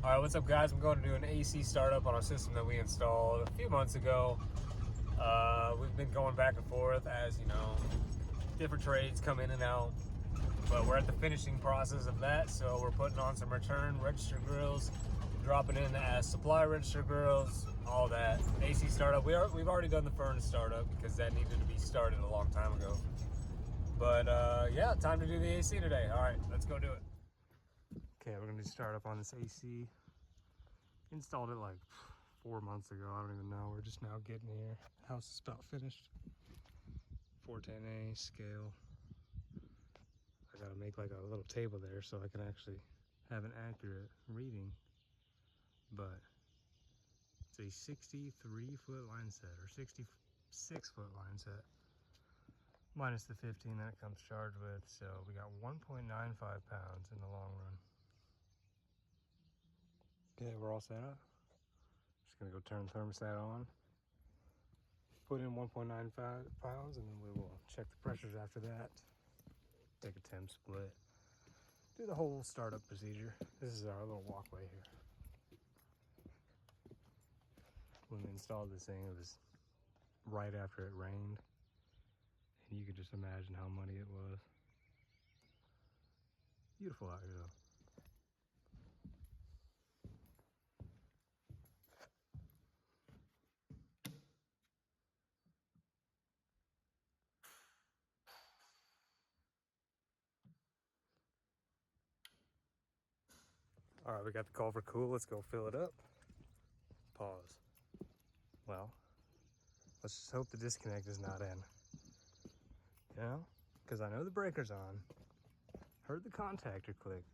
All right, what's up, guys? I'm going to do an AC startup on our system that we installed a few months ago. We've been going back and forth as, you know, different trades come in and out, but we're at the finishing process of that. So we're putting on some return register grills, dropping in as supply register grills, all that. AC startup, we've already done the furnace startup because that needed to be started a long time ago. But yeah, time to do the AC today. All right, let's go do it. Okay, we're gonna start up on this AC. Installed it like 4 months ago. I don't even know. We're just now getting here. House is about finished. 410A scale. I gotta make like a little table there so I can actually have an accurate reading. But it's a 63-foot line set or 66-foot line set, minus the 15 that it comes charged with. So we got 1.95 pounds in the long run. Okay, we're all set up. Just gonna go turn the thermostat on, put in 1.95 pounds, and then we will check the pressures after that. Take a temp split, do the whole startup procedure. This is our little walkway here. When we installed this thing, it was right after it rained, and you could just imagine how muddy it was. Beautiful out here though. All right, we got the culvert cool. Let's go fill it up. Pause. Well, let's just hope the disconnect is not in. You know, because I know the breaker's on. Heard the contactor click.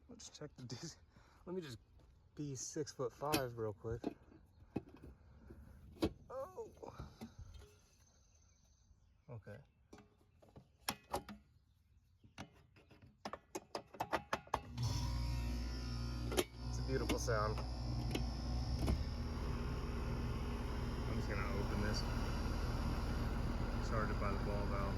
Let's check the disc. Let me just be 6'5" real quick. Oh. Okay. It's a beautiful sound. I'm just gonna open this. Started by the ball valve.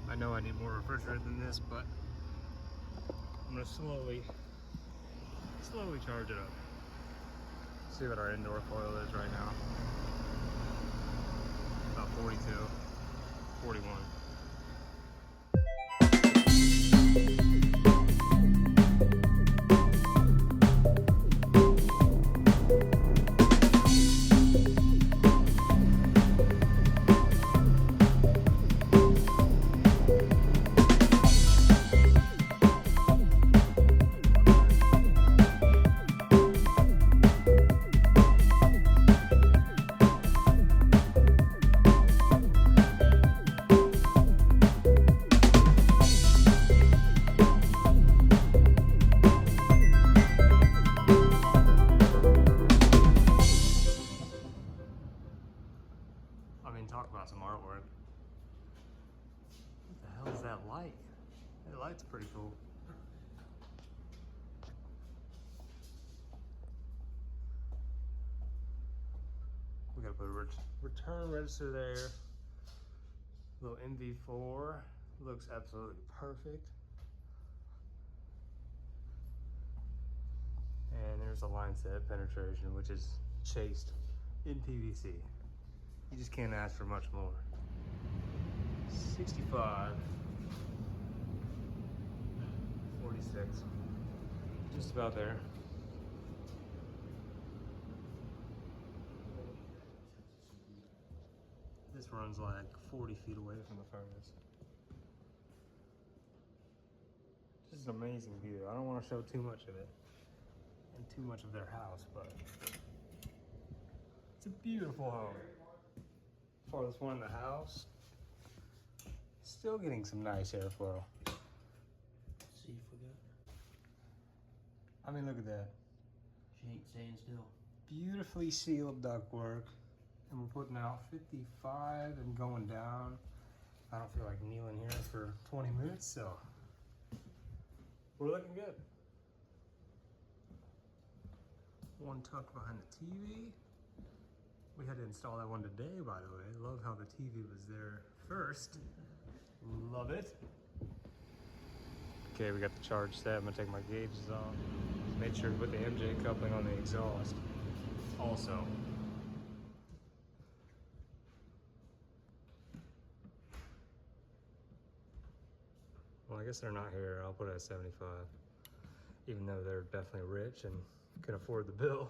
I know I need more refrigerant than this, but I'm gonna slowly charge it up. See what our indoor coil is right now. About 42, 41. I mean, talk about some artwork. What the hell is that light? That light's pretty cool. We gotta put a return register there. Little MV4 looks absolutely perfect. And there's a line set penetration, which is chased in PVC. You just can't ask for much more. 65, 46, just about there. This runs like 40 feet away from the furnace. Just an amazing view. I don't want to show too much of it and too much of their house, but it's a beautiful home. Farthest one in the house. Still getting some nice airflow. See if we got. I mean, look at that. She ain't staying still. Beautifully sealed ductwork. And we're putting out 55 and going down. I don't feel like kneeling here for 20 minutes, so we're looking good. One tucked behind the TV. We had to install that one today, by the way. Love how the TV was there first. Love it. Okay, we got the charge set. I'm gonna take my gauges off. Made sure to put the MJ coupling on the exhaust also. Well, I guess they're not here. I'll put it at 75. Even though they're definitely rich and can afford the bill.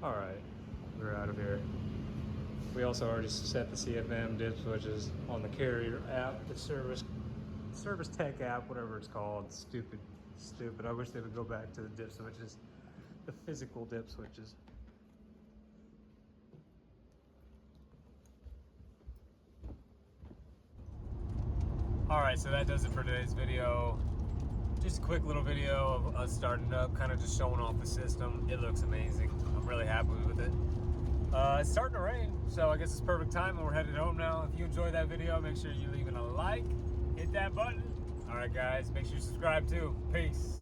All right, we're out of here. We also already set the CFM dip switches on the Carrier app, the service tech app, whatever it's called. Stupid. I wish they would go back to the dip switches, the physical dip switches. All right, so that does it for today's video. Just a quick little video of us starting up, kind of just showing off the system. It looks amazing. I'm really happy with it. It's starting to rain, so I guess it's perfect time and we're headed home now. If you enjoyed that video, make sure you're leaving a like, hit that button. All right, guys, make sure you subscribe too. Peace.